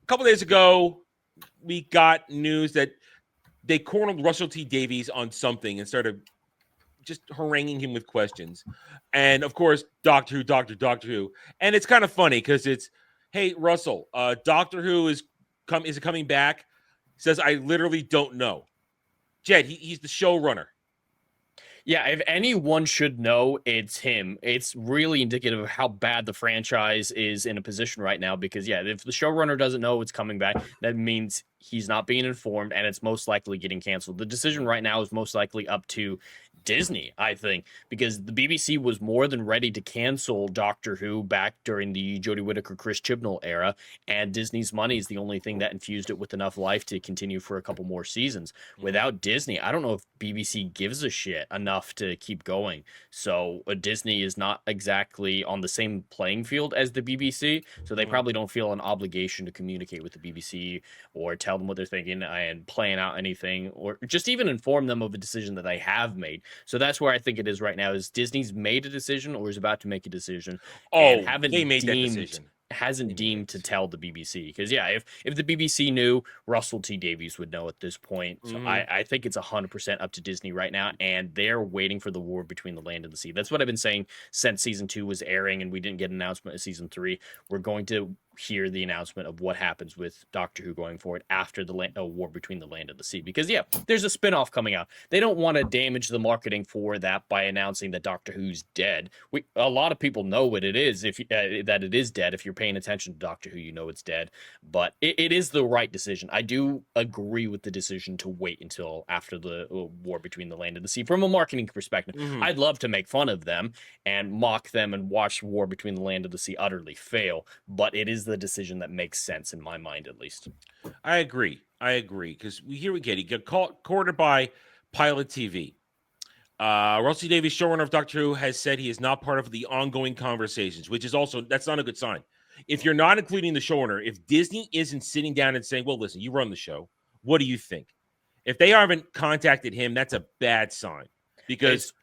couple days ago, we got news that they cornered Russell T Davies on something and started just haranguing him with questions. And of course, Doctor Who. And it's kind of funny because it's, hey, Russell, Doctor Who is it coming back? Says, I literally don't know. Jed, he's the showrunner. Yeah, if anyone should know, it's him. It's really indicative of how bad the franchise is in a position right now because, yeah, if the showrunner doesn't know it's coming back, that means he's not being informed and it's most likely getting canceled. The decision right now is most likely up to Disney, I think, because the BBC was more than ready to cancel Doctor Who back during the Jodie Whittaker, Chris Chibnall era, and Disney's money is the only thing that infused it with enough life to continue for a couple more seasons. Without Disney, I don't know if BBC gives a shit enough to keep going. So Disney is not exactly on the same playing field as the BBC, so they probably don't feel an obligation to communicate with the BBC or tell them what they're thinking and plan out anything or just even inform them of a decision that they have made. So that's where I think it is right now is Disney's made a decision or is about to make a decision and They made that decision. hasn't deemed to tell the BBC because if the BBC knew, Russell T Davies would know at this point. So I think it's 100% up to Disney right now, and they're waiting for the war between the land and the sea. That's what I've been saying since season 2 was airing, and we didn't get an announcement of season 3. We're going to hear the announcement of what happens with Doctor Who going forward after the war between the land and the sea. Because there's a spinoff coming out. They don't want to damage the marketing for that by announcing that Doctor Who's dead. A lot of people know what it is that it is dead. If you're paying attention to Doctor Who, you know it's dead. But it is the right decision. I do agree with the decision to wait until after the war between the land and the sea from a marketing perspective. I'd love to make fun of them and mock them and watch war between the land and the sea utterly fail, but it is the decision that makes sense in my mind, at least. I agree because here we get cornered by Pilot TV. Russell Davies, showrunner of Doctor Who, has said he is not part of the ongoing conversations, which is also, that's not a good sign. If you're not including the showrunner, if Disney isn't sitting down and saying, well, listen, you run the show, what do you think? If they haven't contacted him, that's a bad sign because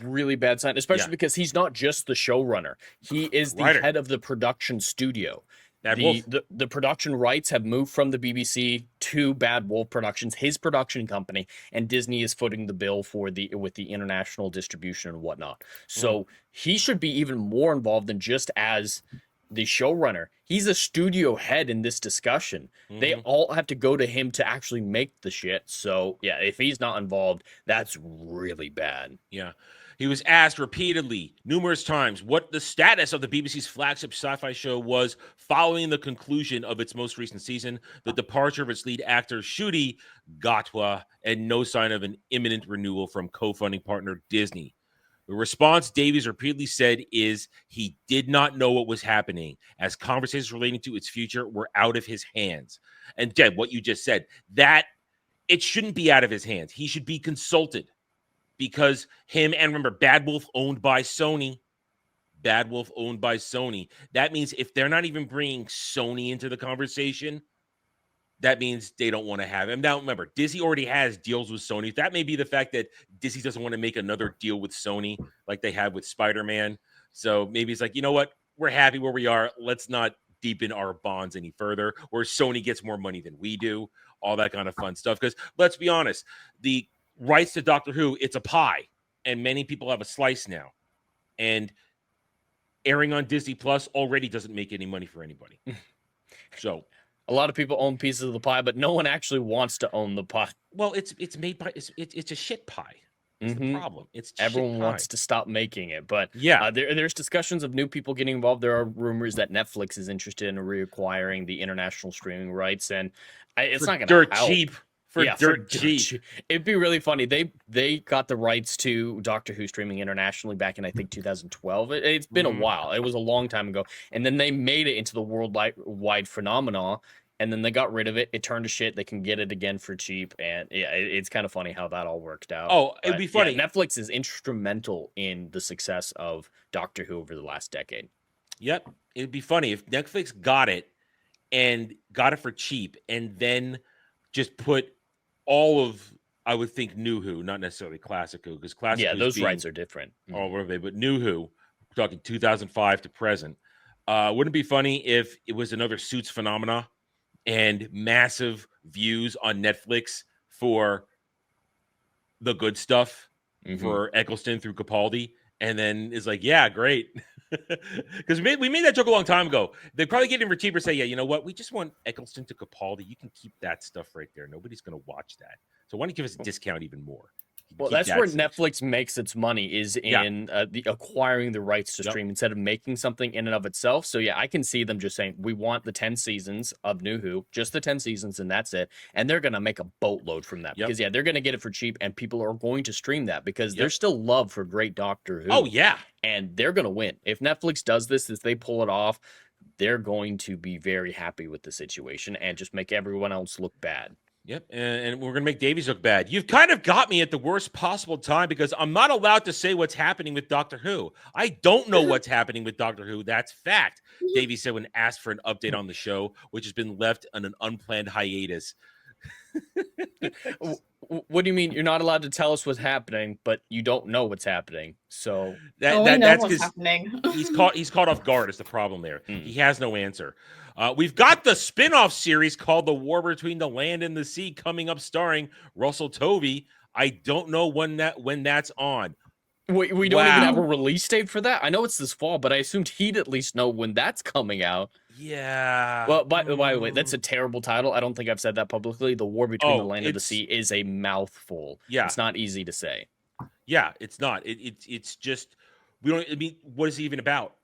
really bad sign, especially because he's not just the showrunner. He is the head of the production studio. The production rights have moved from the BBC to Bad Wolf Productions, his production company, and Disney is footing the bill with the international distribution and whatnot. So he should be even more involved than just as the showrunner. He's a studio head in this discussion. They all have to go to him to actually make the shit. So yeah, if he's not involved, that's really bad. Yeah. He was asked repeatedly, numerous times, what the status of the BBC's flagship sci-fi show was following the conclusion of its most recent season, the departure of its lead actor, Ncuti Gatwa, and no sign of an imminent renewal from co-funding partner Disney. The response Davies repeatedly said is he did not know what was happening as conversations relating to its future were out of his hands. And Jed, what you just said, that it shouldn't be out of his hands. He should be consulted. Because and remember, Bad Wolf owned by Sony. That means if they're not even bringing Sony into the conversation, that means they don't want to have him. Now, remember, Disney already has deals with Sony. That may be the fact that Disney doesn't want to make another deal with Sony like they have with Spider-Man. So maybe it's like, you know what? We're happy where we are. Let's not deepen our bonds any further, where Sony gets more money than we do. All that kind of fun stuff. Because let's be honest, the rights to Doctor Who, it's a pie, and many people have a slice now. And airing on Disney Plus already doesn't make any money for anybody. So a lot of people own pieces of the pie, but no one actually wants to own the pie. Well, it's made by it's a shit pie. It's the problem. It's everyone wants to stop making it, but there's discussions of new people getting involved. There are rumors that Netflix is interested in reacquiring the international streaming rights, and it's not going to help. Cheap. For dirt cheap. It'd be really funny. They got the rights to Doctor Who streaming internationally back in, I think, 2012. It's been a while. It was a long time ago. And then they made it into the worldwide phenomenon, and then they got rid of it. It turned to shit. They can get it again for cheap. And it's kind of funny how that all worked out. Oh, it'd be funny. Yeah, Netflix is instrumental in the success of Doctor Who over the last decade. Yep. It'd be funny if Netflix got it for cheap and then just put all of, I would think, New Who, not necessarily Classic Who, because Classic Who, those rights are different. Oh, what are they? But New Who, we're talking 2005 to present. Wouldn't it be funny if it was another Suits phenomena, and massive views on Netflix for the good stuff for Eccleston through Capaldi, and then is like, yeah, great. Because we made that joke a long time ago. They probably get in for cheaper. Say, yeah, you know what? We just want Eccleston to Capaldi. You can keep that stuff right there. Nobody's going to watch that. So why don't you give us a discount even more? Well, that's where Netflix makes its money, is in the acquiring the rights to stream instead of making something in and of itself. So yeah, I can see them just saying, we want the 10 seasons of New Who, just the 10 seasons, and that's it. And they're going to make a boatload from that because they're going to get it for cheap, and people are going to stream that because there's still love for great Doctor Who. Oh yeah. And they're going to win. If Netflix does this, if they pull it off, they're going to be very happy with the situation and just make everyone else look bad. Yep, and we're going to make Davies look bad. You've kind of got me at the worst possible time because I'm not allowed to say what's happening with Doctor Who. I don't know what's happening with Doctor Who. That's fact. Davies said when asked for an update on the show, which has been left on an unplanned hiatus. What do you mean you're not allowed to tell us what's happening, but you don't know what's happening? So that's what's happening. he's caught off guard is the problem there. He has no answer. We've got the spin-off series called The War Between the Land and the Sea coming up, starring Russell Tovey. I don't know when that's on. We don't even have a release date for that. I know it's this fall, but I assumed he'd at least know when that's coming out. Yeah. Well, by the way, that's a terrible title. I don't think I've said that publicly. The War Between the Land and the Sea is a mouthful. Yeah. It's not easy to say. Yeah, it's not. It's just, we don't, I mean, what is it even about?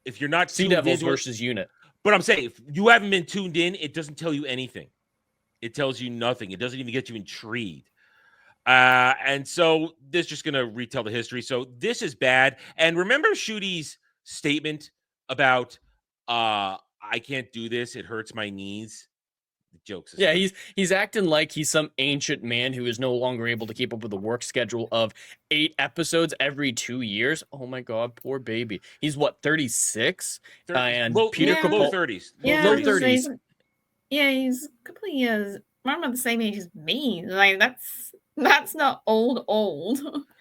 If you're not Sea Devils versus Unit. But I'm saying, if you haven't been tuned in, it doesn't tell you anything. It tells you nothing. It doesn't even get you intrigued. And so this is just going to retell the history. So this is bad. And remember Shudi's statement about, I can't do this. It hurts my knees. The jokes. Yeah, he's acting like he's some ancient man who is no longer able to keep up with the work schedule of 8 episodes every 2 years. Oh my God, poor baby. He's what, 36? And Peter Capaldi, low 30s. Low 30s. He's a couple of years around the same age as me. Like that's not old.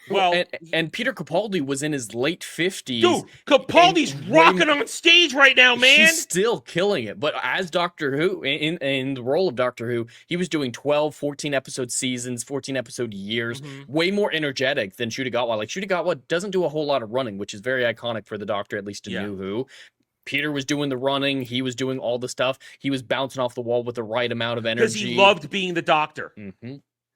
Well, and Peter Capaldi was in his late 50s. Dude, Capaldi's rocking on stage right now, man. He's still killing it. But as Doctor Who, in the role of Doctor Who, he was doing 12, 14-episode seasons, 14-episode years, way more energetic than Ncuti Gatwa. Like, Ncuti Gatwa doesn't do a whole lot of running, which is very iconic for the Doctor, at least in New Who. Peter was doing the running. He was doing all the stuff. He was bouncing off the wall with the right amount of energy. Because he loved being the Doctor.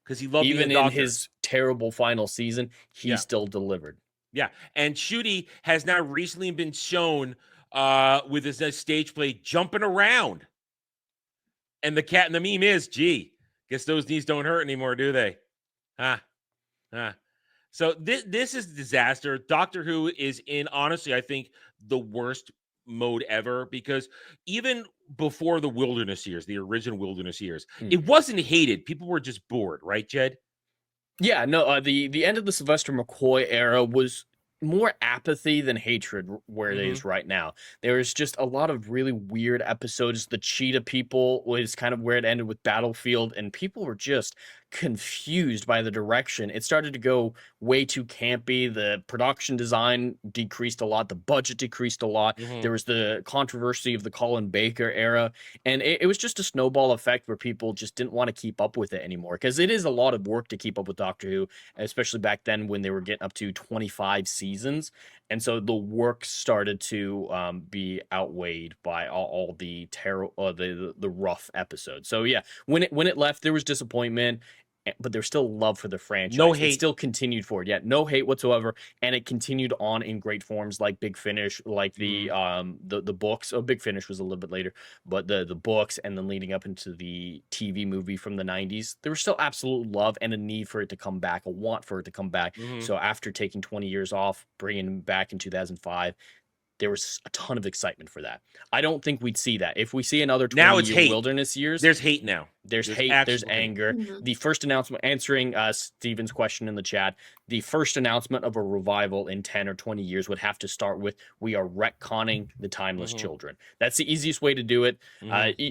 Because he loved even being the Doctor. In his terrible final season, he still delivered. Yeah, and Ncuti has now recently been shown with his stage play jumping around. And the cat and the meme is, gee, guess those knees don't hurt anymore, do they? So this is a disaster. Doctor Who is in, honestly, I think, the worst mode ever, because even before the Wilderness years, the original Wilderness years, it wasn't hated. People were just bored, right, Jed? Yeah, no, the end of the Sylvester McCoy era was more apathy than hatred where it is right now. There was just a lot of really weird episodes. The Cheetah People was kind of where it ended with Battlefield, and people were just confused by the direction. It started to go way too campy. The production design decreased a lot. The budget decreased a lot. There was the controversy of the Colin Baker era, and it was just a snowball effect where people just didn't want to keep up with it anymore, because it is a lot of work to keep up with Doctor Who, especially back then when they were getting up to 25 seasons. And so the work started to be outweighed by all the the rough episodes. So yeah, when it left, there was disappointment, but there's still love for the franchise. No hate. It still continued forward. Yeah, no hate whatsoever, and it continued on in great forms like Big Finish, like the books. Oh, Big Finish was a little bit later, but the books, and then leading up into the TV movie from the 90s, there was still absolute love and a need for it to come back, a want for it to come back. So after taking 20 years off, bringing him back in 2005, there was a ton of excitement for that. I don't think we'd see that. If we see another 20-year Wilderness years... There's hate now. There's hate, there's anger. The first announcement, answering Steven's question in the chat, the first announcement of a revival in 10 or 20 years would have to start with, we are retconning the Timeless Children. That's the easiest way to do it.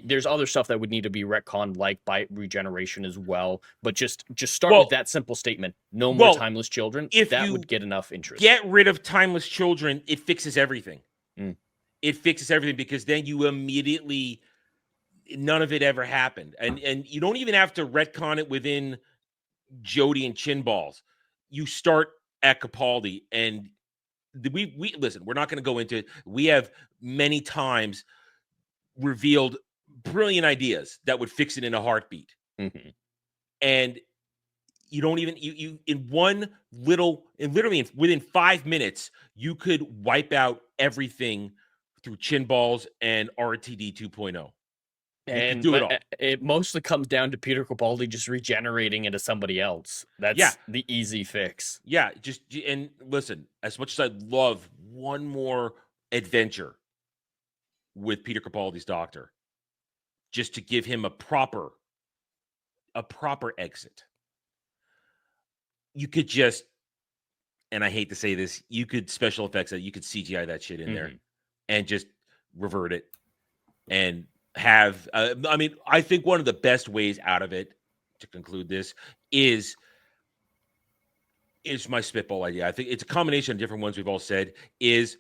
There's other stuff that would need to be retconned, like by regeneration as well. But just start with that simple statement. No more Timeless Children. If that would get enough interest. Get rid of Timeless Children, it fixes everything. It fixes everything, because then you immediately none of it ever happened. And you don't even have to retcon it within Jody and Chin Balls. You start at Capaldi, and we listen, we're not going to go into it. We have many times revealed brilliant ideas that would fix it in a heartbeat. Mm-hmm. And you don't even you in one little and literally within 5 minutes you could wipe out everything through Chin Balls and RTD 2.0. You could do it all. It mostly comes down to Peter Capaldi just regenerating into somebody else. That's the easy fix. Yeah, and listen, as much as I love one more adventure with Peter Capaldi's doctor, just to give him a proper exit. You could just, and I hate to say this, you could special effects that, you could CGI that shit in there and just revert it and have, I mean, I think one of the best ways out of it, to conclude this, is my spitball idea. I think it's a combination of different ones we've all said, is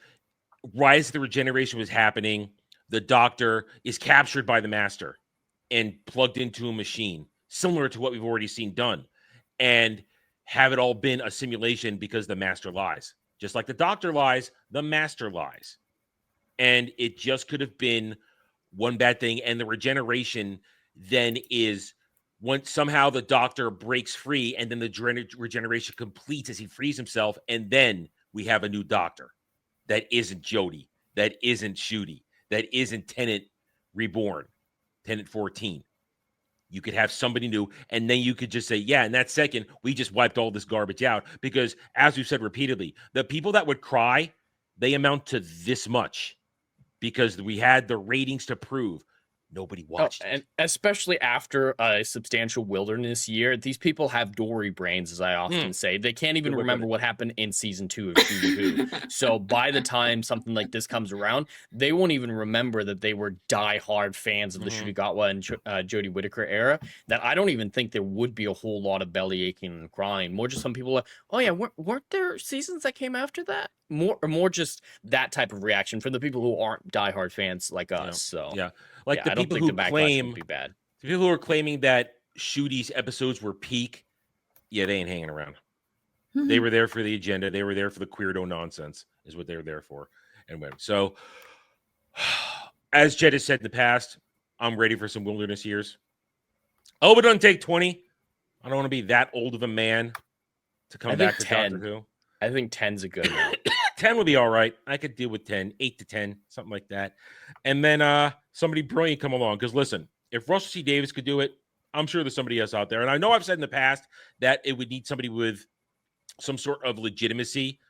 Rise of the Regeneration was happening. The Doctor is captured by the Master and plugged into a machine, similar to what we've already seen done. And have it all been a simulation because the Master lies. Just like the Doctor lies, the Master lies. And it just could have been one bad thing. And the regeneration then is once somehow the Doctor breaks free, and then the regeneration completes as he frees himself. And then we have a new Doctor that isn't Jodie, that isn't Shooty, that isn't Tennant Reborn, Tennant 14. You could have somebody new, and then you could just say, yeah, in that second, we just wiped all this garbage out. Because, as we've said repeatedly, the people that would cry, they amount to this much. Because we had the ratings to prove nobody watched it. And especially after a substantial Wilderness year, these people have dory brains, as I often say. They can't even remember what happened in season 2 of Shooty Who. So by the time something like this comes around, they won't even remember that they were diehard fans of the Ncuti Gatwa and Jodie Whittaker era. That I don't even think there would be a whole lot of belly aching and crying. More just some people like, oh yeah, weren't there seasons that came after that? More just that type of reaction for the people who aren't diehard fans like us. So yeah. Like the I don't people think who the backlash claim, would be bad. the people who are claiming that Shooty's episodes were peak, yeah, they ain't hanging around. They were there for the agenda. They were there for the queerdo nonsense, is what they were there for. And when so, as Jed has said in the past, I'm ready for some Wilderness years. I hope it doesn't take 20. I don't want to be that old of a man to come back to 10. Doctor Who. I think 10's a good one. 10 would be all right. I could deal with 10, 8 to 10, something like that. And then somebody brilliant come along. Because listen, if Russell C. Davies could do it, I'm sure there's somebody else out there. And I know I've said in the past that it would need somebody with some sort of legitimacy.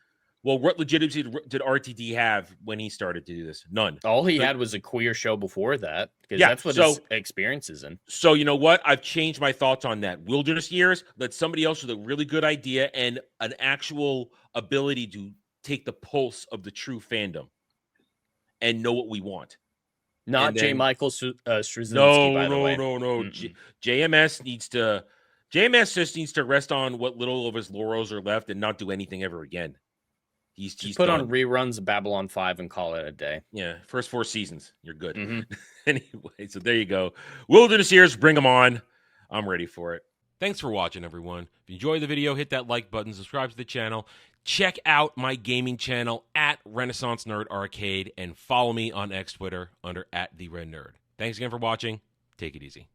Well, what legitimacy did RTD have when he started to do this? None. All he had was a queer show before that, because that's what his experience is in. So you know what? I've changed my thoughts on that. Wilderness years, let somebody else with a really good idea and an actual ability to take the pulse of the true fandom and know what we want. Not J. Michael Straczynski, by the way. No. JMS just needs to rest on what little of his laurels are left and not do anything ever again. He's put done. On reruns of Babylon 5 and call it a day. Yeah, first 4 seasons, you're good. Anyway, so there you go. Wilderness years, bring them on. I'm ready for it. Thanks for watching, everyone. If you enjoyed the video, hit that like button, subscribe to the channel. Check out my gaming channel at Renaissance Nerd Arcade and follow me on X Twitter under @TheRedNerd. Thanks again for watching. Take it easy.